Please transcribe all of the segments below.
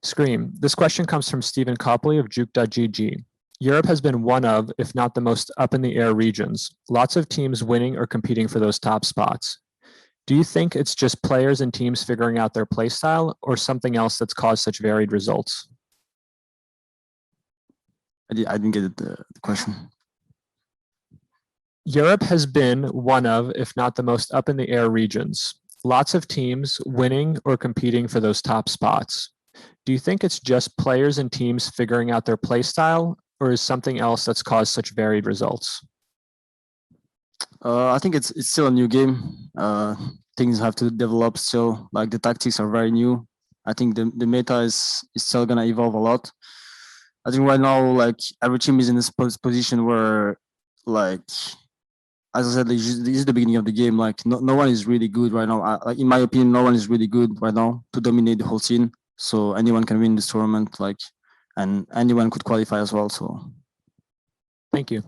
Scream. This question comes from Stephen Copley of juke.gg. Europe has been one of, if not the most up in the air regions. Lots of teams winning or competing for those top spots. Do you think it's just players and teams figuring out their play style or something else that's caused such varied results? I didn't get the question. Europe has been one of, if not the most up in the air regions. Lots of teams winning or competing for those top spots. Do you think it's just players and teams figuring out their play style, or is something else that's caused such varied results? I think it's still a new game. Things have to develop still. Like the tactics are very new. I think the meta is still gonna evolve a lot. I think right now, like every team is in this position where, like, as I said, this is the beginning of the game. Like no one is really good right now. Like in my opinion, no one is really good right now to dominate the whole scene. So anyone can win this tournament, like, and anyone could qualify as well. So, thank you.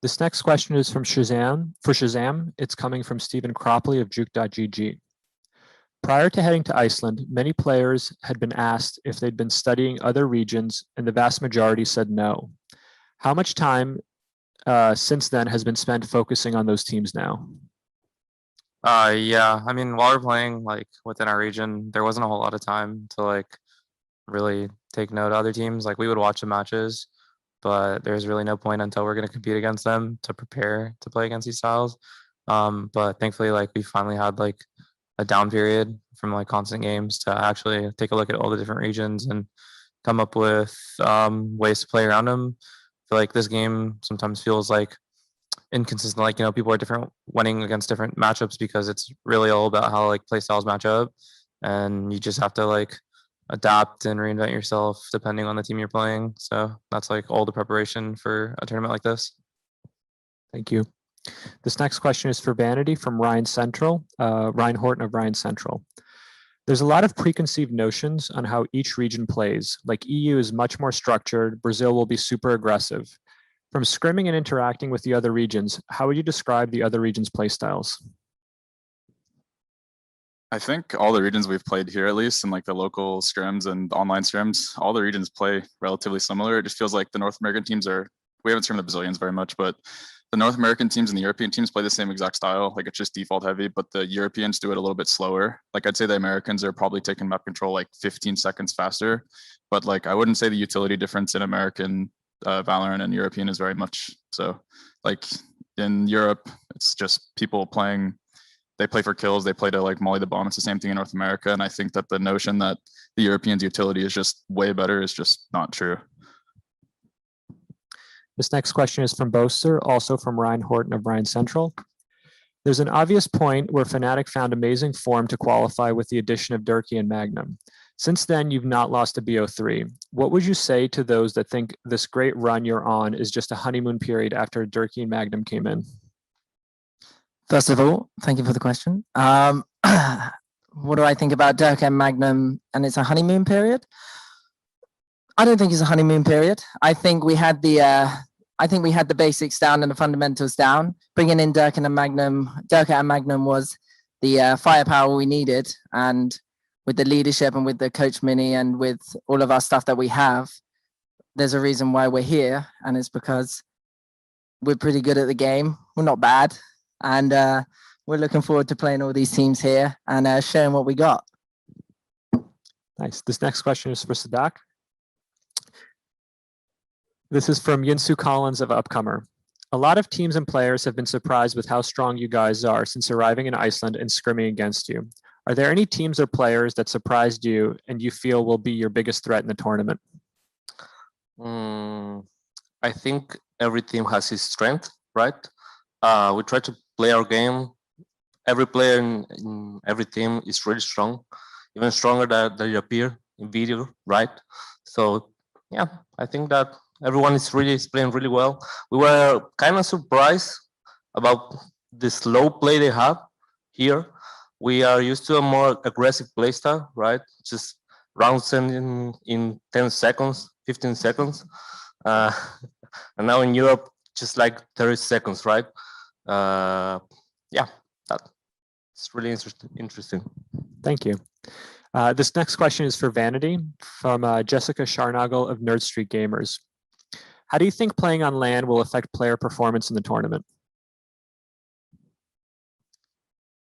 This next question is from Shazam. For Shazam, it's coming from Stephen Cropley of juke.gg. Prior to heading to Iceland, many players had been asked if they'd been studying other regions, and the vast majority said no. How much time since then has been spent focusing on those teams now? Yeah, I mean, while we're playing like within our region, there wasn't a whole lot of time to like really take note of other teams. Like we would watch the matches, but there's really no point until we're going to compete against them to prepare to play against these styles. But thankfully, like we finally had like a down period from like constant games to actually take a look at all the different regions and come up with ways to play around them. I feel like this game sometimes feels like inconsistent, like, you know, people are different winning against different matchups because it's really all about how like play styles match up, and you just have to like adapt and reinvent yourself depending on the team you're playing. So that's like all the preparation for a tournament like this. Thank you. This next question is for Vanity from Ryan Horton of Ryan Central. There's a lot of preconceived notions on how each region plays, like EU is much more structured, Brazil will be super aggressive. From scrimming and interacting with the other regions, how would you describe the other regions' play styles? I think all the regions we've played here, at least in like the local scrims and online scrims, all the regions play relatively similar. It just feels like the North American teams we haven't scrimmed the Brazilians very much, but the North American teams and the European teams play the same exact style. Like it's just default heavy, but the Europeans do it a little bit slower. Like I'd say the Americans are probably taking map control like 15 seconds faster, but like I wouldn't say the utility difference in American Valorant and European is very much so. Like in Europe, it's just people playing, they play for kills, they play to like molly the bomb. It's the same thing in North America. And I think that the notion that the Europeans' utility is just way better is just not true. This next question is from Boaster, also from Ryan Horton of Ryan Central. There's an obvious point where Fnatic found amazing form to qualify with the addition of Durkee and Magnum. Since then, you've not lost a BO3. What would you say to those that think this great run you're on is just a honeymoon period after Durkee and Magnum came in? First of all, thank you for the question. What do I think about Durkee and Magnum and it's a honeymoon period? I don't think it's a honeymoon period. I think we had the basics down and the fundamentals down. Bringing in Durkee and Magnum was the firepower we needed, and with the leadership and with the coach mini and with all of our stuff that we have, there's a reason why we're here, and it's because we're pretty good at the game. We're not bad, and we're looking forward to playing all these teams here and showing what we got. Nice. This next question is for Sadak. This is from Yinsu Collins of Upcomer. A lot of teams and players have been surprised with how strong you guys are since arriving in Iceland and scrimming against you. Are there any teams or players that surprised you and you feel will be your biggest threat in the tournament? I think every team has its strength, right? We try to play our game. Every player in every team is really strong, even stronger than they appear in video, right? So yeah, I think that everyone is playing really well. We were kind of surprised about the slow play they have here. We are used to a more aggressive play style, right? Just round sending in 10 seconds, 15 seconds. And now in Europe, just like 30 seconds, right? Yeah, that's really interesting. Thank you. This next question is for Vanity from Jessica Sharnagel of Nerd Street Gamers. How do you think playing on LAN will affect player performance in the tournament?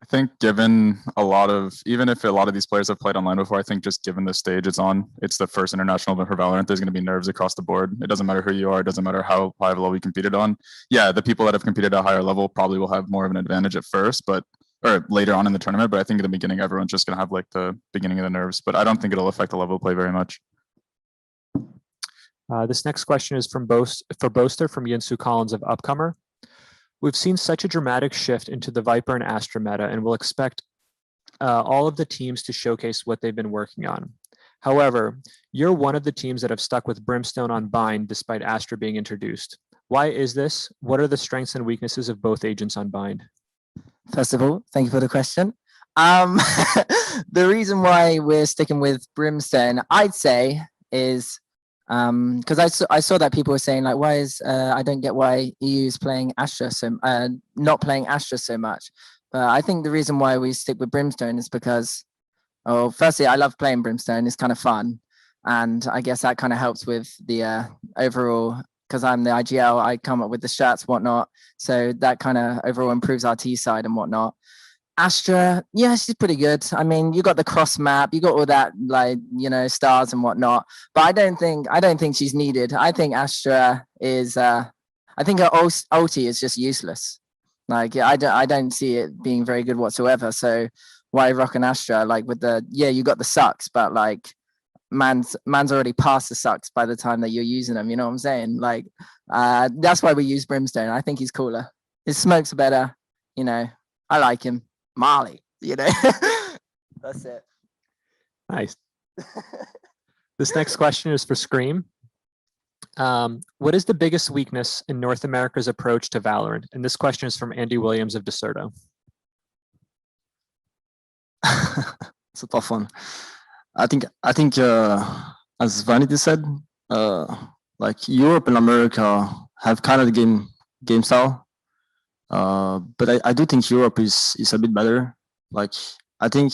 I think given even if a lot of these players have played online before, I think just given the stage it's on, it's the first international event for Valorant, there's going to be nerves across the board. It doesn't matter who you are. It doesn't matter how high of a level you competed on. Yeah, the people that have competed at a higher level probably will have more of an advantage at first, or later on in the tournament. But I think at the beginning, everyone's just going to have like the beginning of the nerves. But I don't think it'll affect the level of play very much. This next question is for Boaster from Yinsu Collins of Upcomer. We've seen such a dramatic shift into the Viper and Astra meta, and we'll expect all of the teams to showcase what they've been working on. However, you're one of the teams that have stuck with Brimstone on Bind despite Astra being introduced. Why is this? What are the strengths and weaknesses of both agents on Bind? First of all, thank you for the question. The reason why we're sticking with Brimstone, I'd say, is because I saw that people were saying like, why is I don't get why EU is playing Astra not playing Astra so much. But I think the reason why we stick with Brimstone is because, firstly, I love playing Brimstone. It's kind of fun, and I guess that kind of helps with the overall. Because I'm the IGL, I come up with the stats, whatnot. So that kind of overall improves our T side and whatnot. Astra, yeah, she's pretty good. I mean, you got the cross map, you got all that, like, stars and whatnot. But I don't think she's needed. I think Astra is. I think her ulti is just useless. Like, I don't see it being very good whatsoever. So why rock an Astra? Like with you got the sucks, but like man's already past the sucks by the time that you're using them. You know what I'm saying? Like, that's why we use Brimstone. I think he's cooler. His smokes are better. I like him. Marley, that's it. Nice. This next question is for Scream. What is the biggest weakness in North America's approach to Valorant? And this question is from Andy Williams of Deserto. It's a tough one. I think as Vanity said, like Europe and America have kind of the game style. But I do think Europe is a bit better. Like, I think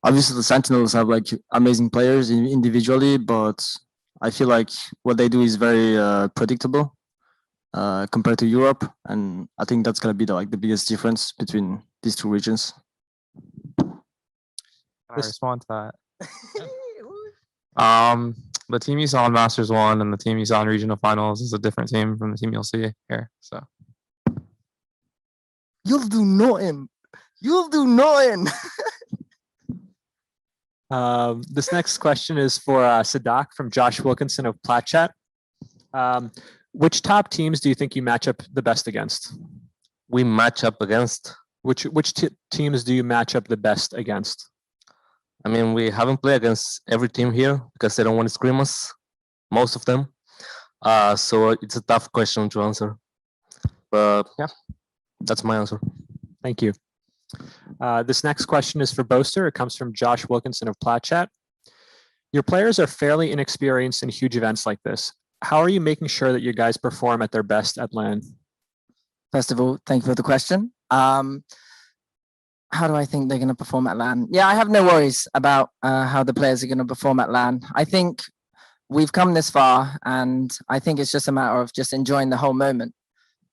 obviously the Sentinels have like amazing players individually, but I feel like what they do is very predictable compared to Europe, and I think that's gonna be the biggest difference between these two regions. Can I respond to that? The team you saw in Masters 1 and the team you saw in regional finals is a different team from the team you'll see here. So. You'll do nothing. This next question is for Sadak from Josh Wilkinson of Platchat. Which top teams do you think you match up the best against? We match up against. Which teams do you match up the best against? I mean, we haven't played against every team here because they don't want to scream us, most of them. So it's a tough question to answer. But yeah, that's my answer. Thank you. This next question is for Boaster. It comes from Josh Wilkinson of Platchat. Your players are fairly inexperienced in huge events like this. How are you making sure that your guys perform at their best at LAN? First of all, thank you for the question. How do I think they're going to perform at LAN? Yeah, I have no worries about how the players are going to perform at LAN. I think we've come this far, and I think it's just a matter of just enjoying the whole moment.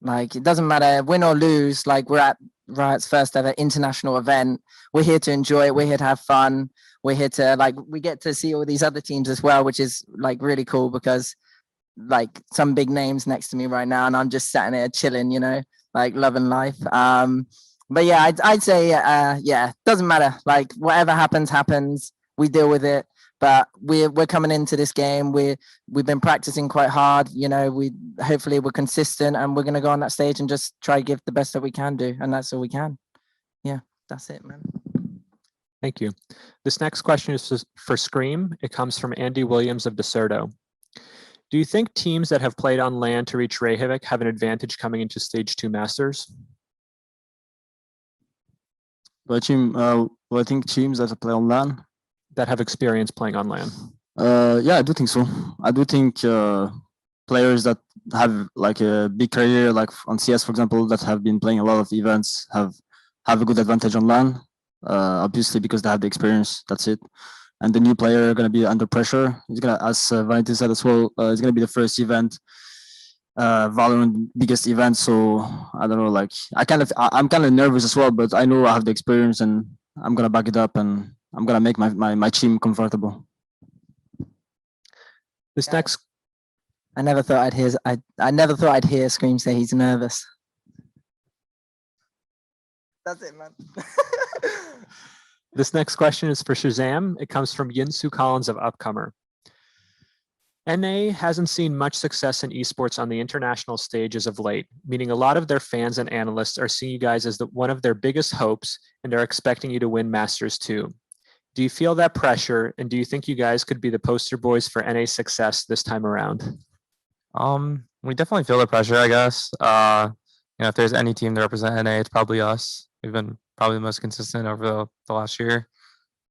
Like, it doesn't matter win or lose. Like, we're at Riot's first ever international event. We're here to enjoy it. We're here to have fun. We're here to we get to see all these other teams as well, which is like really cool because like some big names next to me right now, and I'm just sitting here chilling, like loving life. But yeah, I'd say, yeah, doesn't matter. Like, whatever happens. We deal with it. But we're coming into this game. We've been practicing quite hard. Hopefully we're consistent, and we're gonna go on that stage and just try to give the best that we can do, and that's all we can. Yeah, that's it, man. Thank you. This next question is for Scream. It comes from Andy Williams of Deserto. Do you think teams that have played on LAN to reach Reykjavik have an advantage coming into Stage 2 Masters? I think teams that play on LAN that have experience playing on LAN. Yeah, I do think so. I do think players that have like a big career, like on CS, for example, that have been playing a lot of events have a good advantage on LAN. obviously because they have the experience. That's it. And the new player are gonna be under pressure. It's gonna, as Valentin said as well, it's gonna be the first event, Valorant biggest event. So I don't know, like I'm kind of nervous as well, but I know I have the experience and I'm gonna back it up and I'm gonna make my team comfortable. This next I never thought I'd hear Scream say he's nervous. That's it, man. This next question is for Shazam. It comes from Yinsu Collins of Upcomer. NA hasn't seen much success in esports on the international stage as of late, meaning a lot of their fans and analysts are seeing you guys as one of their biggest hopes and are expecting you to win Masters too. Do you feel that pressure, and do you think you guys could be the poster boys for NA success this time around? We definitely feel the pressure, I guess. If there's any team to represent NA, it's probably us. We've been probably the most consistent over the last year.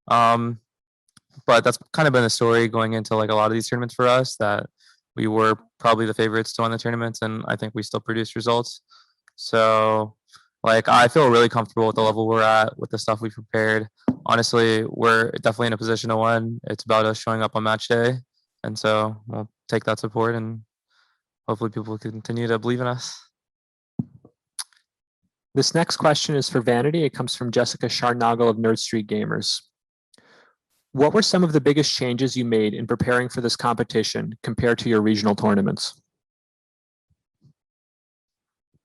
But that's kind of been the story going into like a lot of these tournaments for us, that we were probably the favorites to win the tournaments, and I think we still produced results. So like I feel really comfortable with the level we're at, with the stuff we prepared. Honestly, we're definitely in a position to win. It's about us showing up on match day, and so we'll take that support, and hopefully people continue to believe in us. This next question is for Vanity. It comes from Jessica Scharnagel of Nerd Street Gamers. What were some of the biggest changes you made in preparing for this competition compared to your regional tournaments?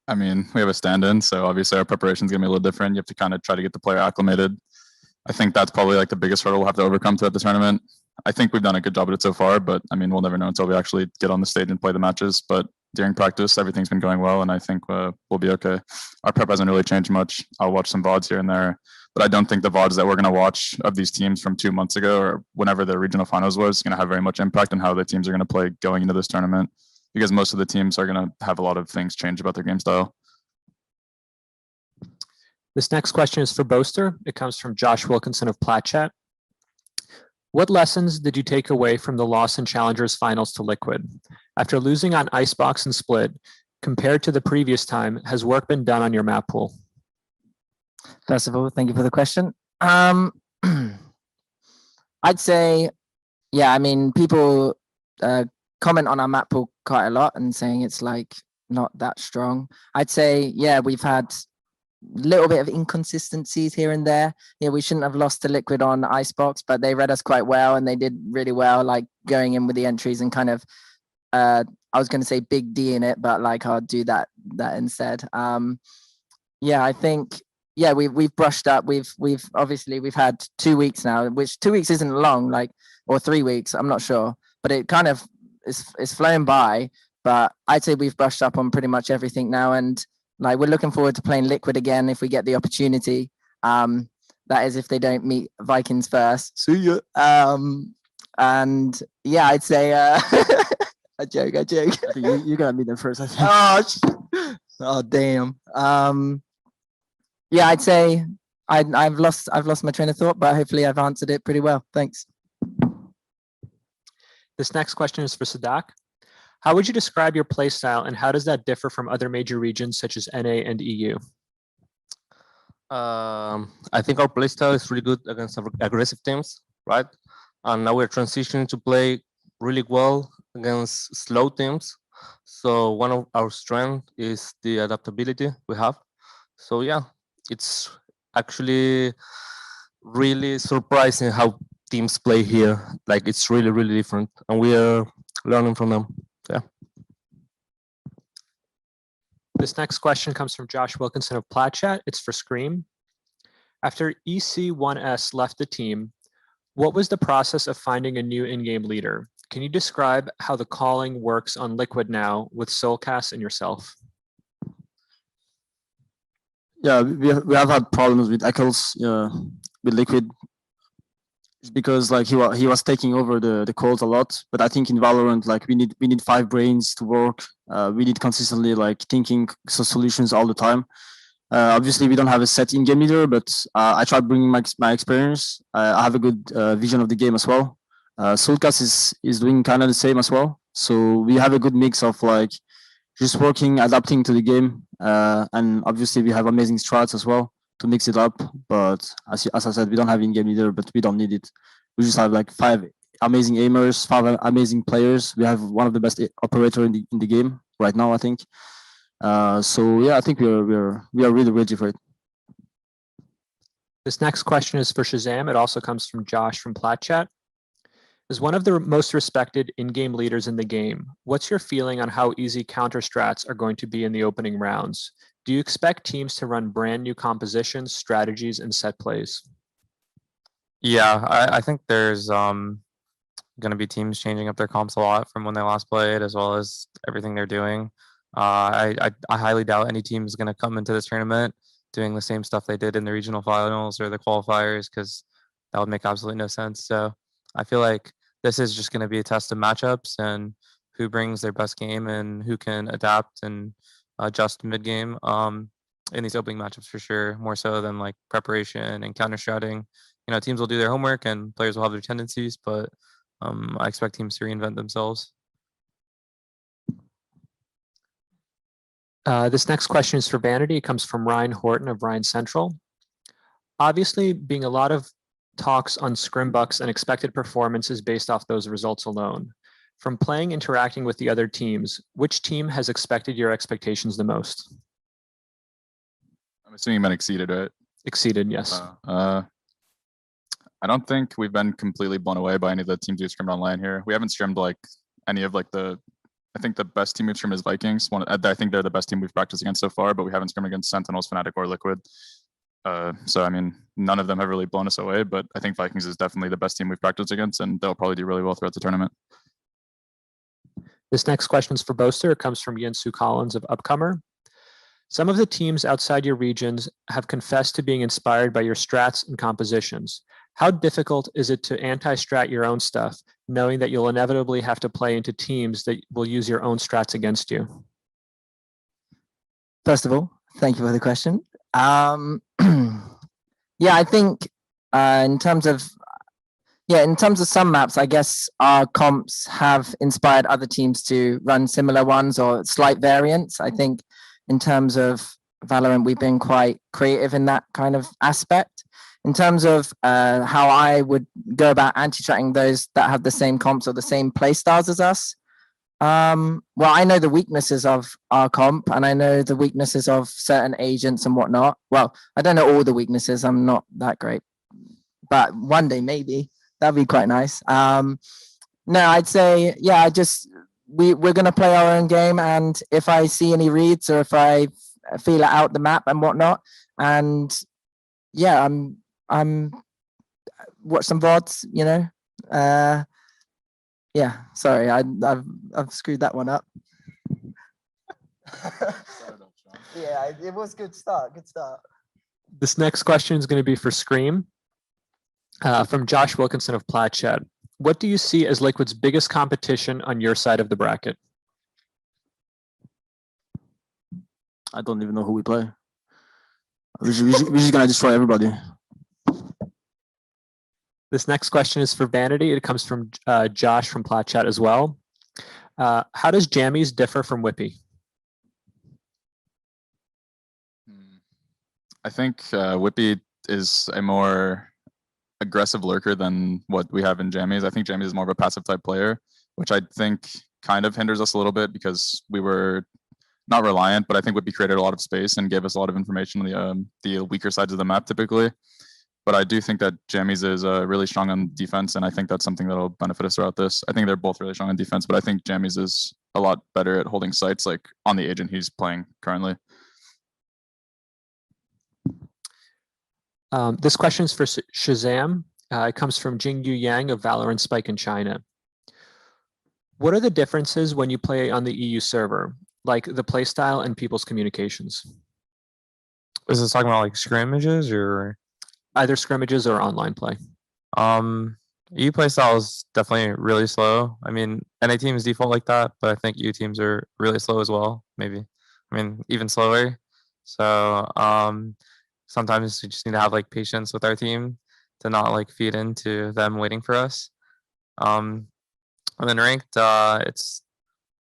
I mean, we have a stand-in, so obviously our preparation is going to be a little different. You have to kind of try to get the player acclimated. I think that's probably like the biggest hurdle we'll have to overcome throughout the tournament. I think we've done a good job at it so far, but I mean, we'll never know until we actually get on the stage and play the matches. But during practice, everything's been going well, and I think we'll be okay. Our prep hasn't really changed much. I'll watch some VODs here and there, but I don't think the VODs that we're going to watch of these teams from 2 months ago or whenever the regional finals was going to have very much impact on how the teams are going to play going into this tournament, because most of the teams are going to have a lot of things change about their game style. This next question is for Boaster. It comes from Josh Wilkinson of Platchat. What lessons did you take away from the loss in Challengers Finals to Liquid? After losing on Icebox and Split, compared to the previous time, has work been done on your map pool? First of all, thank you for the question. I'd say, yeah, I mean, people comment on our map pool quite a lot and saying it's like not that strong. I'd say, yeah, we've had little bit of inconsistencies here and there. Yeah, we shouldn't have lost to Liquid on Icebox, but they read us quite well and they did really well, like going in with the entries and kind of I was going to say big D in it, but like I'll do that instead. Yeah, I think we've brushed up. We've obviously we've had 2 weeks now, which 2 weeks isn't long, like, or 3 weeks, I'm not sure, but it kind of is flown by. But I'd say we've brushed up on pretty much everything now, and like we're looking forward to playing Liquid again if we get the opportunity. That is if they don't meet Vikings first. See ya. And yeah, I'd say I joke. I think you gotta meet them first. I think. Oh damn. Yeah, I'd say I've lost my train of thought, but hopefully I've answered it pretty well. Thanks. This next question is for Sadak. How would you describe your play style, and how does that differ from other major regions such as NA and EU? I think our play style is really good against aggressive teams, right? And now we're transitioning to play really well against slow teams. So one of our strengths is the adaptability we have. So yeah, it's actually really surprising how teams play here. Like it's really, really different, and we are learning from them. Yeah. This next question comes from Josh Wilkinson of Platchat. It's for Scream. After EC1S left the team, what was the process of finding a new in-game leader? Can you describe how the calling works on Liquid now with Soulcast and yourself? Yeah, we have had problems with Eccles with Liquid, because like he was taking over the calls a lot. But I think in Valorant, like we need 5 brains to work. We need consistently like thinking solutions all the time. Obviously, we don't have a set in-game leader, but I try bringing my experience. I have a good vision of the game as well. Soulcast is doing kind of the same as well. So we have a good mix of like just working, adapting to the game, and obviously we have amazing strats as well mix it up. But as I said, we don't have in-game leader, but we don't need it. We just have like 5 amazing aimers, 5 amazing players. We have one of the best operator in the game right now, I think. So yeah, I think we are really ready for it. This next question is for Shazam. It also comes from Josh from PlatChat. As one of the most respected in-game leaders in the game, what's your feeling on how easy counter strats are going to be in the opening rounds? Do you expect teams to run brand new compositions, strategies, and set plays? Yeah, I think there's going to be teams changing up their comps a lot from when they last played, as well as everything they're doing. I highly doubt any team is going to come into this tournament doing the same stuff they did in the regional finals or the qualifiers, because that would make absolutely no sense. So I feel like this is just going to be a test of matchups and who brings their best game and who can adapt and adjust mid game in these opening matchups for sure, more so than like preparation and counter stratting. You know, teams will do their homework and players will have their tendencies, but I expect teams to reinvent themselves. This next question is for Vanity. It comes from Ryan Horton of Ryan Central. Obviously, being a lot of talks on scrimbucks and expected performances based off those results alone. From playing, interacting with the other teams, which team has exceeded your expectations the most? I'm assuming you meant exceeded, right? Exceeded, yes. I don't think we've been completely blown away by any of the teams we've scrimmed online here. We haven't scrimmed like any of like I think the best team we've scrimmed is Vikings. I think they're the best team we've practiced against so far, but we haven't scrimmed against Sentinels, Fnatic, or Liquid. So I mean, none of them have really blown us away, but I think Vikings is definitely the best team we've practiced against, and they'll probably do really well throughout the tournament. This next question is for Boaster. It comes from Yinsu Collins of Upcomer. Some of the teams outside your regions have confessed to being inspired by your strats and compositions. How difficult is it to anti-strat your own stuff, knowing that you'll inevitably have to play into teams that will use your own strats against you? First of all, thank you for the question. Yeah, I think in terms of some maps, I guess our comps have inspired other teams to run similar ones or slight variants. I think in terms of Valorant, we've been quite creative in that kind of aspect. In terms of how I would go about anti-stratting those that have the same comps or the same play styles as us, well, I know the weaknesses of our comp and I know the weaknesses of certain agents and whatnot. Well, I don't know all the weaknesses. I'm not that great, but one day maybe that'd be quite nice. No, I'd say, yeah, we're going to play our own game. And if I see any reads or if I feel out the map and whatnot, and yeah, I'm watch some VODs, you know, yeah, sorry, I've screwed that one up. Yeah, it was good start. This next question is going to be for Scream from Josh Wilkinson of PlatChat. What do you see as Liquid's biggest competition on your side of the bracket? I don't even know who we play. We're just gonna destroy everybody. This next question is for Vanity. It comes from Josh from PlatChat as well. How does Jammies differ from Whippy? I think Whippy is a more aggressive lurker than what we have in Jammies. I think Jammies is more of a passive type player, which I think kind of hinders us a little bit because we were not reliant, but I think Whippy created a lot of space and gave us a lot of information on the weaker sides of the map typically. But I do think that Jammies is really strong on defense, and I think that's something that'll benefit us throughout this. I think they're both really strong on defense, but I think Jammies is a lot better at holding sites, like on the agent he's playing currently. This question is for Shazam. It comes from Jingyu Yang of Valorant Spike in China. What are the differences when you play on the EU server, like the playstyle and people's communications? Is this talking about like scrimmages or? Either scrimmages or online play. EU play style is definitely really slow. I mean, NA teams default like that, but I think EU teams are really slow as well. Maybe, I mean, even slower. So sometimes we just need to have like patience with our team to not like feed into them waiting for us. And then ranked, it's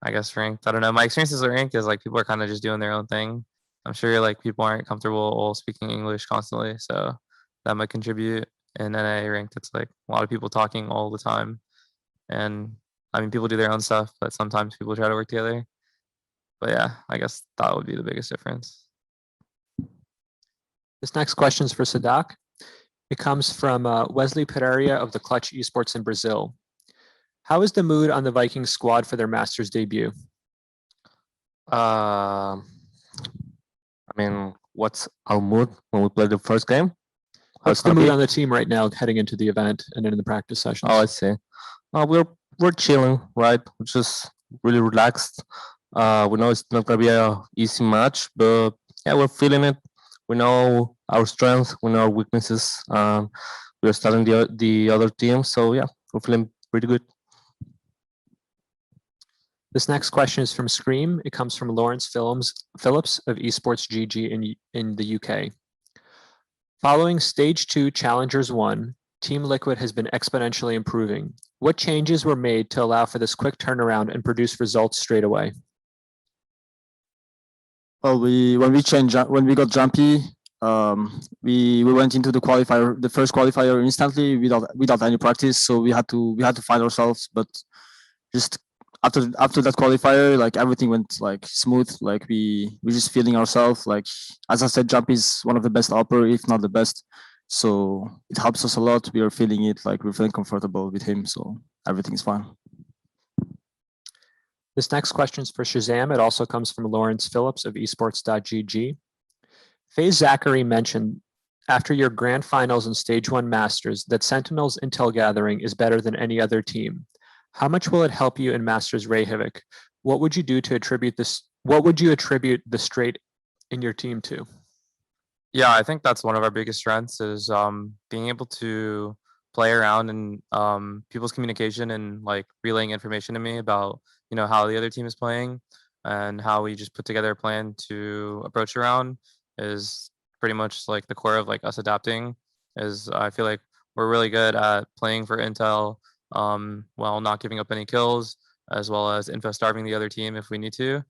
I guess ranked. I don't know. My experiences with ranked is like people are kind of just doing their own thing. I'm sure like people aren't comfortable speaking English constantly, so that might contribute. In NA ranked, it's like a lot of people talking all the time, and I mean people do their own stuff, but sometimes people try to work together. But yeah, I guess that would be the biggest difference. This next question is for Sadak. It comes from Wesley Pereira of the Clutch Esports in Brazil. How is the mood on the Vikings squad for their Masters debut? I mean, what's our mood when we play the first game? How What's it's the gonna mood be? on the team right now heading into the event and in the practice sessions? Oh, I see. We're chilling, right? We're just really relaxed. We know it's not gonna be a easy match, but yeah, we're feeling it. We know our strengths, we know our weaknesses. We're studying the other team, so yeah, we're feeling pretty good. This next question is from Scream. It comes from Lawrence Phillips of Esports GG in the UK. Following Stage 2 Challengers 1, Team Liquid has been exponentially improving. What changes were made to allow for this quick turnaround and produce results straight away? Well, when we got jumpy, we went into the first qualifier instantly without any practice. So we had to find ourselves. But just after that qualifier, like everything went like smooth. Like we just feeling ourselves. Like as I said, jump is one of the best upper, if not the best. So it helps us a lot. We are feeling it. Like we're feeling comfortable with him. So everything's fine. This next question is for Shazam. It also comes from Lawrence Phillips of esports.gg. FaZe Zachary mentioned after your grand finals and Stage 1 Masters that Sentinels intel gathering is better than any other team. How much will it help you in Masters Reykjavik? What would you do to attribute this? What would you attribute the straight in your team to? Yeah, I think that's one of our biggest strengths is being able to play around and people's communication and like relaying information to me about how the other team is playing and how we just put together a plan to approach around is pretty much like the core of like us adapting. Is I feel like we're really good at playing for intel while not giving up any kills, as well as info starving the other team if we need to,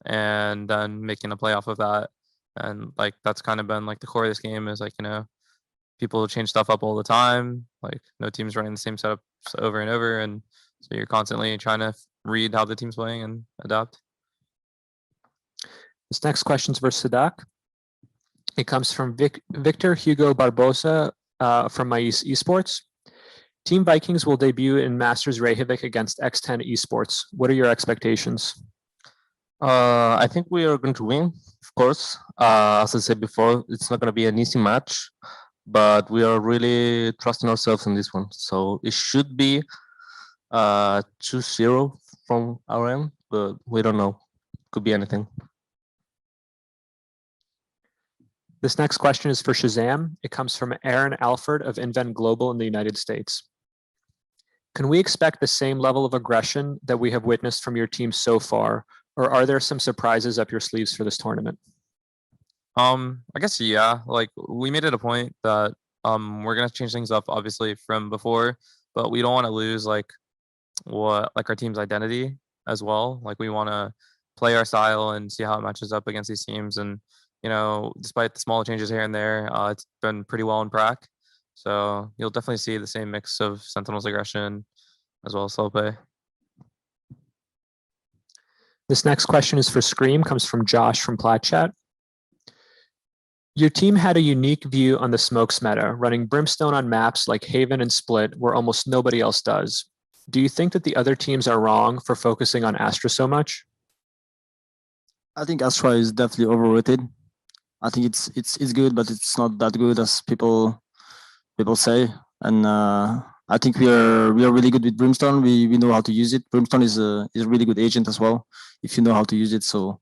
and then making a play off of that. And like that's kind of been like the core of this game is like people change stuff up all the time. Like no team's running the same setups over and over, and so you're constantly trying to read how the team's playing and adapt. This next question is for Sadak. It comes from Victor Hugo Barbosa from Mais Esports. Team Vikings will debut in Masters Reykjavik against X10 Esports. What are your expectations? I think we are going to win, of course. As I said before, it's not going to be an easy match, but we are really trusting ourselves in this one. So it should be 2-0 from our end, but we don't know. Could be anything. This next question is for Shazam. It comes from Aaron Alford of Invent Global in the United States. Can we expect the same level of aggression that we have witnessed from your team so far, or are there some surprises up your sleeves for this tournament? I guess yeah. Like we made it a point that we're gonna change things up obviously from before, but we don't want to lose like our team's identity as well. Like we want to play our style and see how it matches up against these teams. And despite the small changes here and there, it's been pretty well in prac. So you'll definitely see the same mix of Sentinels aggression as well as slow play. This next question is for Scream, comes from Josh from PlatChat. Your team had a unique view on the smokes meta, running Brimstone on maps like Haven and Split, where almost nobody else does. Do you think that the other teams are wrong for focusing on Astra so much? I think Astra is definitely overrated. I think it's good, but it's not that good as people say. And I think we are really good with Brimstone. We know how to use it. Brimstone is a really good agent as well if you know how to use it. So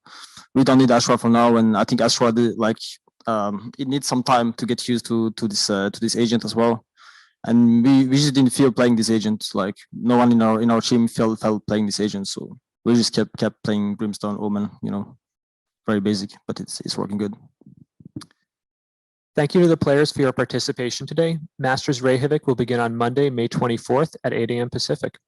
we don't need Astra for now. And I think Astra it needs some time to get used to this agent as well. And we just didn't feel playing this agent. Like no one in our team felt playing this agent. So we just kept playing Brimstone, Omen. Very basic, but it's working good. Thank you to the players for your participation today. Masters Reykjavik will begin on Monday, May 24th at 8 a.m. Pacific.